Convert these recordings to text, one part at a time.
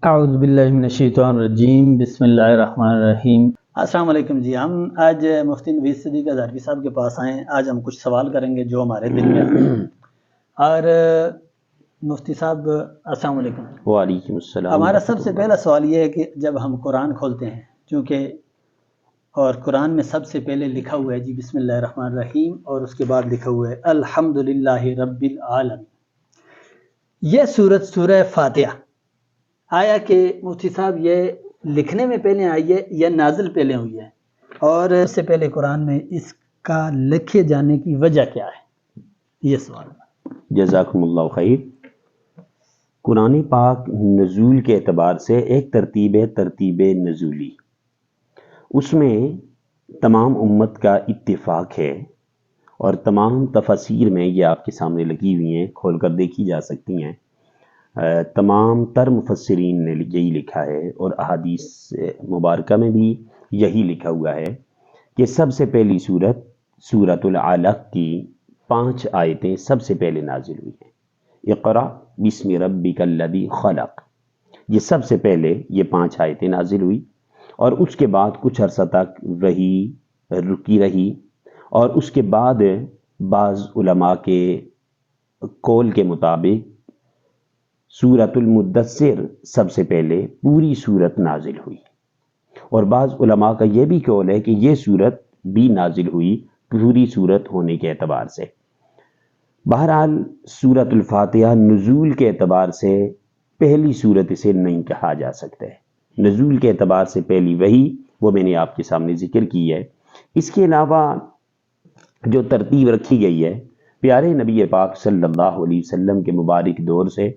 اعوذ باللہ من الشیطان الرجیم، بسم اللہ الرحمن الرحیم۔ السلام علیکم جی، ہم آج مفتی نوید صدیق اظہروی صاحب کے پاس آئے ہیں۔ آج ہم کچھ سوال کریں گے جو ہمارے دل میں آئے ہیں۔ اور مفتی صاحب السلام علیکم۔ وعلیکم السلام۔ ہمارا سب سے پہلا سوال یہ ہے کہ جب ہم قرآن کھولتے ہیں، چونکہ اور قرآن میں سب سے پہلے لکھا ہوا ہے جی بسم اللہ الرحمن الرحیم، اور اس کے بعد لکھا ہوا ہے الحمدللہ رب العالمین۔ یہ سورہ فاتحہ آیا کہ مفتی صاحب یہ لکھنے میں پہلے آئی ہے یا نازل پہلے ہوئی ہے، اور اس سے پہلے قرآن میں اس کا لکھے جانے کی وجہ کیا ہے؟ یہ سوال۔ جزاکم اللہ خیر۔ قرآن پاک نزول کے اعتبار سے ایک ترتیب نزولی، اس میں تمام امت کا اتفاق ہے، اور تمام تفاسیر میں یہ آپ کے سامنے لگی ہوئی ہیں، کھول کر دیکھی جا سکتی ہیں۔ تمام تر مفسرین نے یہی لکھا ہے، اور احادیث مبارکہ میں بھی یہی لکھا ہوا ہے کہ سب سے پہلی سورۃ العلق کی 5 آیتیں سب سے پہلے نازل ہوئی ہیں۔ اقرأ بسم ربک الذی خلق، یہ سب سے پہلے یہ 5 آیتیں نازل ہوئی، اور اس کے بعد کچھ عرصہ تک رکی رہی، اور اس کے بعد بعض علماء کے قول کے مطابق سورۃ المدثر سب سے پہلے پوری سورت نازل ہوئی، اور بعض علماء کا یہ بھی قول ہے کہ یہ سورت بھی نازل ہوئی پوری سورت ہونے کے اعتبار سے۔ بہرحال سورۃ الفاتحہ نزول کے اعتبار سے پہلی سورت اسے نہیں کہا جا سکتا ہے۔ نزول کے اعتبار سے پہلی وہی، وہ میں نے آپ کے سامنے ذکر کی ہے۔ اس کے علاوہ جو ترتیب رکھی گئی ہے، پیارے نبی پاک صلی اللہ علیہ وسلم کے مبارک دور سے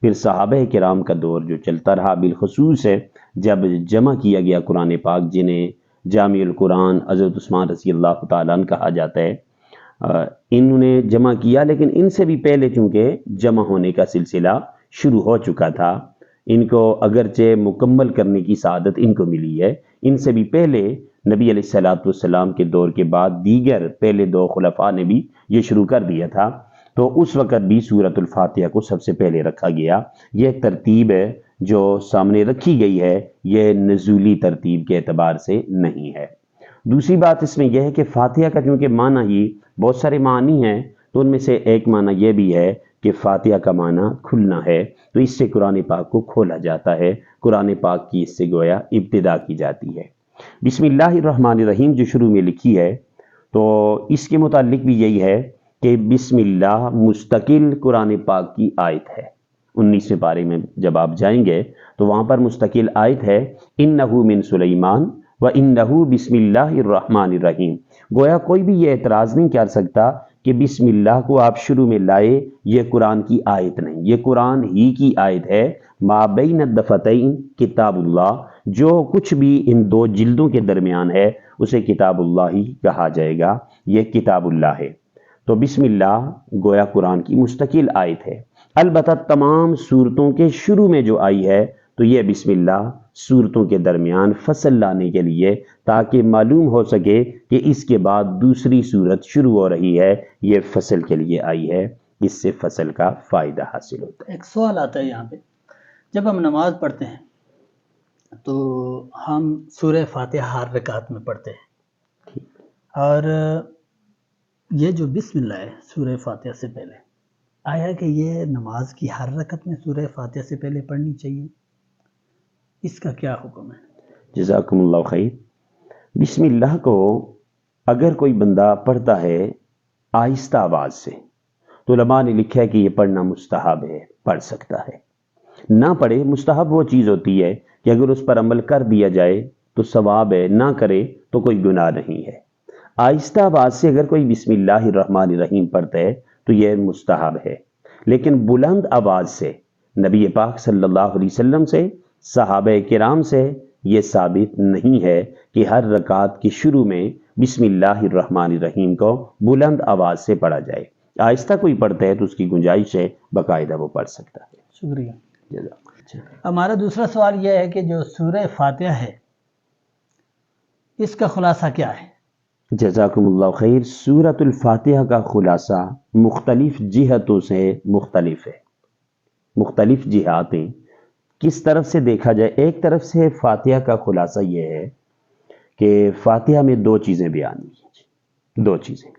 پھر صحابہ کرام کا دور جو چلتا رہا، بالخصوص ہے جب جمع کیا گیا قرآن پاک، جنہیں جامع القرآن حضرت عثمان رضی اللہ تعالیٰ عنہ کہا جاتا ہے، انہوں نے جمع کیا، لیکن ان سے بھی پہلے چونکہ جمع ہونے کا سلسلہ شروع ہو چکا تھا، ان کو اگرچہ مکمل کرنے کی سعادت ان کو ملی ہے، ان سے بھی پہلے نبی علیہ الصلوۃ والسلام کے دور کے بعد دیگر پہلے 2 خلفاء نے بھی یہ شروع کر دیا تھا، تو اس وقت بھی سورۃ الفاتحہ کو سب سے پہلے رکھا گیا۔ یہ ترتیب ہے جو سامنے رکھی گئی ہے، یہ نزولی ترتیب کے اعتبار سے نہیں ہے۔ دوسری بات اس میں یہ ہے کہ فاتحہ کا چونکہ معنی ہی بہت سارے معنی ہیں، تو ان میں سے ایک معنی یہ بھی ہے کہ فاتحہ کا معنی کھلنا ہے، تو اس سے قرآن پاک کو کھولا جاتا ہے، قرآن پاک کی اس سے گویا ابتدا کی جاتی ہے۔ بسم اللہ الرحمن الرحیم جو شروع میں لکھی ہے، تو اس کے متعلق بھی یہی ہے کہ بسم اللہ مستقل قرآن پاک کی آیت ہے۔ 19ویں پارے میں جب آپ جائیں گے تو وہاں پر مستقل آیت ہے، انہ من سلیمان و انہ بسم اللہ الرحمن الرحیم۔ گویا کوئی بھی یہ اعتراض نہیں کر سکتا کہ بسم اللہ کو آپ شروع میں لائے، یہ قرآن کی آیت نہیں، یہ قرآن ہی کی آیت ہے۔ ما بین الدفتین کتاب اللہ، جو کچھ بھی ان 2 جلدوں کے درمیان ہے اسے کتاب اللہ ہی کہا جائے گا، یہ کتاب اللہ ہے۔ تو بسم اللہ گویا قرآن کی مستقل آیت ہے۔ البتہ تمام سورتوں کے شروع میں جو آئی ہے، تو یہ بسم اللہ سورتوں کے درمیان فصل لانے کے لیے، تاکہ معلوم ہو سکے کہ اس کے بعد دوسری سورت شروع ہو رہی ہے، یہ فصل کے لیے آئی ہے، اس سے فصل کا فائدہ حاصل ہوتا ہے۔ ایک سوال آتا ہے یہاں پہ، جب ہم نماز پڑھتے ہیں تو ہم سورہ فاتحہ ہر رکعت میں پڑھتے ہیں، اور یہ جو بسم اللہ ہے سورہ فاتحہ سے پہلے، آیا کہ یہ نماز کی ہر رکعت میں سورہ فاتحہ سے پہلے پڑھنی چاہیے؟ اس کا کیا حکم ہے؟ جزاکم اللہ خیر۔ بسم اللہ کو اگر کوئی بندہ پڑھتا ہے آہستہ آواز سے، تو علماء نے لکھا ہے کہ یہ پڑھنا مستحب ہے، پڑھ سکتا ہے۔ نہ پڑھے، مستحب وہ چیز ہوتی ہے کہ اگر اس پر عمل کر دیا جائے تو ثواب ہے، نہ کرے تو کوئی گناہ نہیں ہے۔ آہستہ آواز سے اگر کوئی بسم اللہ الرحمن الرحیم پڑھتا ہے تو یہ مستحب ہے، لیکن بلند آواز سے نبی پاک صلی اللہ علیہ وسلم سے، صحابہ کرام سے یہ ثابت نہیں ہے کہ ہر رکعت کے شروع میں بسم اللہ الرحمن الرحیم کو بلند آواز سے پڑھا جائے۔ آہستہ کوئی پڑھتا ہے تو اس کی گنجائش ہے، باقاعدہ وہ پڑھ سکتا ہے۔ شکریہ۔ جزاک۔ ہمارا دوسرا سوال یہ ہے کہ جو سورہ فاتحہ ہے اس کا خلاصہ کیا ہے؟ جزاکم اللہ خیر۔ سورۃ الفاتحہ کا خلاصہ مختلف جہتوں سے مختلف ہے، مختلف جہاتیں کس طرف سے دیکھا جائے، ایک طرف سے فاتحہ کا خلاصہ یہ ہے کہ فاتحہ میں دو چیزیں بیان کی ہیں، دو چیزیں۔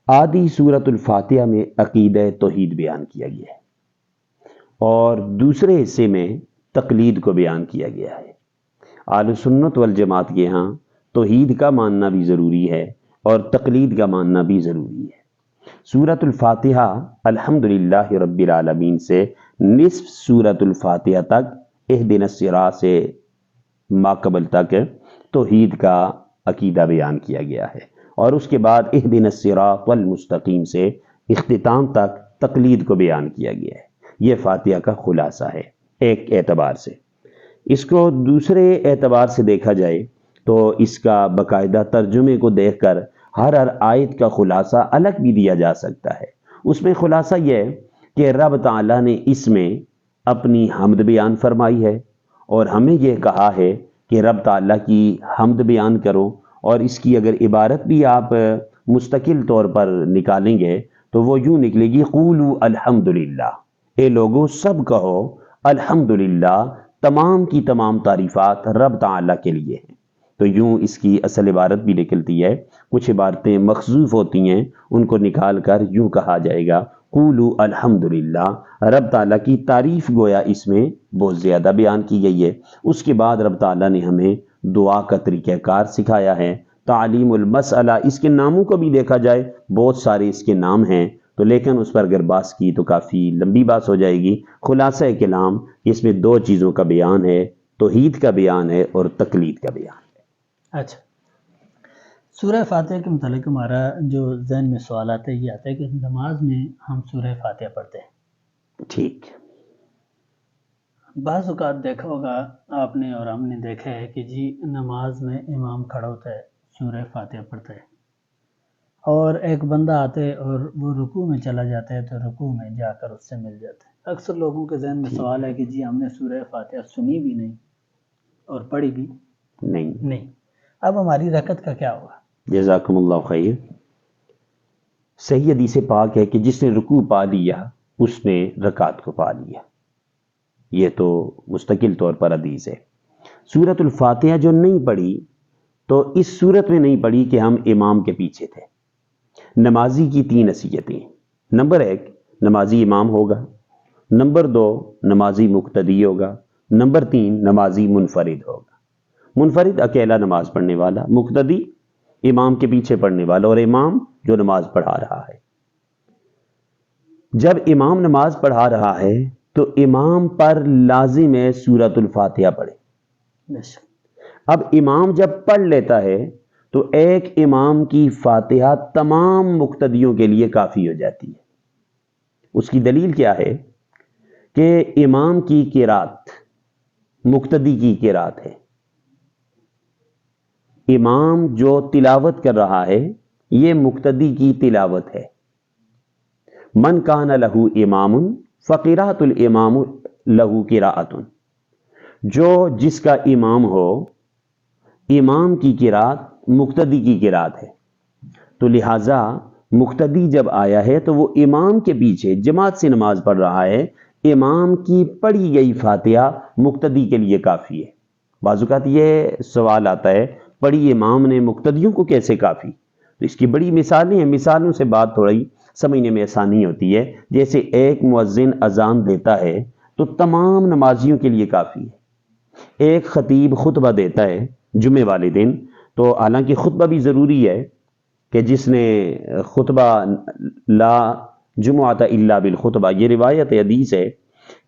آدھی سورۃ الفاتحہ میں عقیدہ توحید بیان کیا گیا ہے، اور دوسرے حصے میں تقلید کو بیان کیا گیا ہے۔ اہل سنت والجماعت کے ہاں توحید کا ماننا بھی ضروری ہے اور تقلید کا ماننا بھی ضروری ہے۔ سورۃ الفاتحہ الحمدللہ رب العالمین سے نصف سورۃ الفاتحہ تک اہدنا الصراط سے ماقبل تک توحید کا عقیدہ بیان کیا گیا ہے، اور اس کے بعد اہدنا الصراط المستقیم سے اختتام تک تقلید کو بیان کیا گیا ہے۔ یہ فاتحہ کا خلاصہ ہے ایک اعتبار سے۔ اس کو دوسرے اعتبار سے دیکھا جائے تو اس کا باقاعدہ ترجمے کو دیکھ کر ہر آیت کا خلاصہ الگ بھی دیا جا سکتا ہے۔ اس میں خلاصہ یہ کہ رب تعالیٰ نے اس میں اپنی حمد بیان فرمائی ہے، اور ہمیں یہ کہا ہے کہ رب تعالیٰ کی حمد بیان کرو، اور اس کی اگر عبارت بھی آپ مستقل طور پر نکالیں گے تو وہ یوں نکلے گی، قولوا الحمدللہ، اے لوگوں سب کہو الحمدللہ، تمام کی تمام تعریفات رب تعالیٰ کے لیے ہیں۔ تو یوں اس کی اصل عبارت بھی نکلتی ہے، کچھ عبارتیں مخذوف ہوتی ہیں، ان کو نکال کر یوں کہا جائے گا، قولوا الحمدللہ، رب تعالیٰ کی تعریف گویا اس میں بہت زیادہ بیان کی گئی ہے۔ اس کے بعد رب تعالیٰ نے ہمیں دعا کا طریقہ کار سکھایا ہے، تعلیم المسئلہ، اس کے ناموں کو بھی دیکھا جائے بہت سارے اس کے نام ہیں، تو لیکن اس پر اگر بات کی تو کافی لمبی بات ہو جائے گی۔ خلاصہ کلام اس میں دو چیزوں کا بیان ہے، توحید کا بیان ہے اور تقلید کا بیان ہے۔ اچھا، سورہ فاتحہ کے متعلق ہمارا جو ذہن میں سوال آتا ہے یہ آتا ہے کہ نماز میں ہم سورہ فاتحہ پڑھتے ہیں، ٹھیک۔ بعض اوقات دیکھا ہوگا آپ نے اور ہم نے دیکھا ہے کہ جی نماز میں امام کھڑا ہوتا ہے، سورہ فاتحہ پڑھتا ہے، اور ایک بندہ آتے ہے اور وہ رکوع میں چلا جاتا ہے تو رکوع میں جا کر اس سے مل جاتا ہے۔ اکثر لوگوں کے ذہن میں سوال ہے کہ جی ہم نے سورہ فاتحہ سنی بھی نہیں اور پڑھی بھی نہیں، اب ہماری رکعت کا کیا ہوگا؟ جزاکم اللہ خیر۔ صحیح حدیث پاک ہے کہ جس نے رکوع پا لیا اس نے رکعت کو پا لیا، یہ تو مستقل طور پر حدیث ہے۔ سورۃ الفاتحہ جو نہیں پڑھی تو اس صورت میں نہیں پڑھی کہ ہم امام کے پیچھے تھے۔ نمازی کی تین حیثیتیں، نمبر 1 نمازی امام ہوگا، نمبر 2 نمازی مقتدی ہوگا، نمبر 3 نمازی منفرد ہوگا۔ منفرد اکیلا نماز پڑھنے والا، مقتدی امام کے پیچھے پڑھنے والا، اور امام جو نماز پڑھا رہا ہے۔ جب امام نماز پڑھا رہا ہے تو امام پر لازم ہے سورۃ الفاتحہ پڑھے۔ اب امام جب پڑھ لیتا ہے تو ایک امام کی فاتحہ تمام مقتدیوں کے لیے کافی ہو جاتی ہے۔ اس کی دلیل کیا ہے کہ امام کی قرات مقتدی کی قرات ہے، امام جو تلاوت کر رہا ہے یہ مقتدی کی تلاوت ہے۔ من کان لہ امام فقراۃ الامام لہ قراءۃ، جو جس کا امام ہو امام کی قرات مقتدی کی قرات ہے، تو لہٰذا مقتدی جب آیا ہے تو وہ امام کے پیچھے جماعت سے نماز پڑھ رہا ہے، امام کی پڑھی گئی فاتحہ مقتدی کے لیے کافی ہے۔ بعض اوقات یہ سوال آتا ہے پڑھی امام نے مقتدیوں کو کیسے کافی؟ تو اس کی بڑی مثالیں ہیں، مثالوں سے بات تھوڑی سمجھنے میں آسانی ہوتی ہے۔ جیسے ایک مؤذن اذان دیتا ہے تو تمام نمازیوں کے لیے کافی ہے۔ ایک خطیب خطبہ دیتا ہے جمعے والے دن، تو حالانکہ خطبہ بھی ضروری ہے کہ جس نے خطبہ لا جمعۃ الا بالخطبہ، یہ روایت حدیث ہے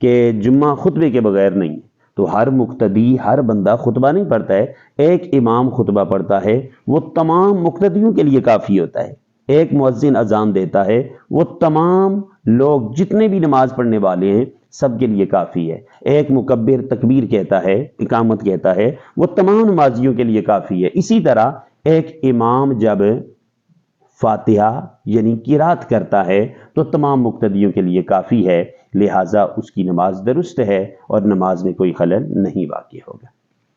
کہ جمعہ خطبے کے بغیر نہیں، تو ہر مقتدی ہر بندہ خطبہ نہیں پڑھتا ہے، ایک امام خطبہ پڑھتا ہے وہ تمام مقتدیوں کے لیے کافی ہوتا ہے۔ ایک مؤذن اذان دیتا ہے وہ تمام لوگ جتنے بھی نماز پڑھنے والے ہیں سب کے لیے کافی ہے۔ ایک مکبر تکبیر کہتا ہے، اقامت کہتا ہے، وہ تمام نمازیوں کے لیے کافی ہے۔ اسی طرح ایک امام جب فاتحہ یعنی قرات کرتا ہے تو تمام مقتدیوں کے لیے کافی ہے، لہٰذا اس کی نماز درست ہے اور نماز میں کوئی خلل نہیں واقع ہوگا۔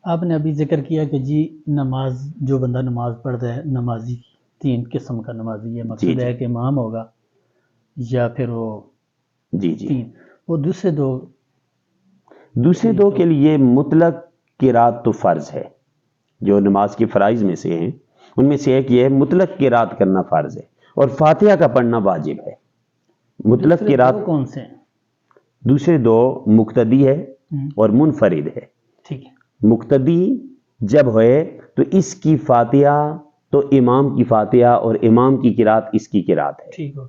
آپ نے ابھی ذکر کیا کہ جی نماز جو بندہ نماز پڑھتا ہے، نمازی تین قسم کا نمازی ہے، مقصود ہے کہ امام ہوگا یا پھر وہ جی تین، وہ دوسرے دو دوسرے دو کے لیے مطلق قرات تو فرض ہے، جو نماز کے فرائض میں سے ہیں ان میں سے ایک یہ مطلق قرات کرنا فرض ہے، اور فاتحہ کا پڑھنا واجب ہے۔ مطلق دوسرے قرات دو کون سے ہیں؟ دوسرے دو مقتدی ہے اور منفرد ہے۔ ٹھیک ہے، مقتدی جب ہوئے تو اس کی فاتحہ تو امام کی فاتحہ اور امام کی قرات اس کی قرات ہے۔ ٹھیک ہو،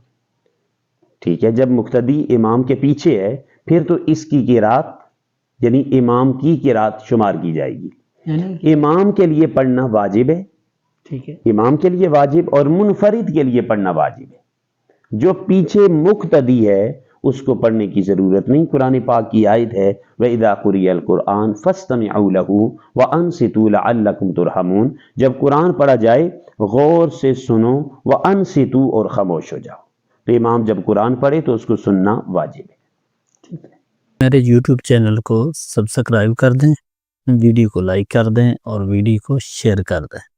ٹھیک ہے، جب مقتدی امام کے پیچھے ہے پھر تو اس کی قرات یعنی امام کی قرات شمار کی جائے گی۔ یعنی امام کے لیے پڑھنا واجب ہے، ٹھیک ہے، امام کے لیے واجب، اور منفرد کے لیے پڑھنا واجب ہے۔ جو پیچھے مقتدی ہے اس کو پڑھنے کی ضرورت نہیں۔ قرآن پاک کی آیت ہے وَإِذَا قُرِئَ الْقُرْآنُ فَاسْتَمِعُوا لَهُ وَأَنصِتُوا لَعَلَّكُمْ تُرْحَمُونَ، جب قرآن پڑھا جائے غور سے سنو، وَأَنصِتُوا اور خاموش ہو جاؤ۔ تو امام جب قرآن پڑھے تو اس کو سننا واجب ہے۔ ٹھیک ہے۔ میرے یوٹیوب چینل کو سبسکرائب کر دیں، ویڈیو کو لائک کر دیں اور ویڈیو کو شیئر کر دیں۔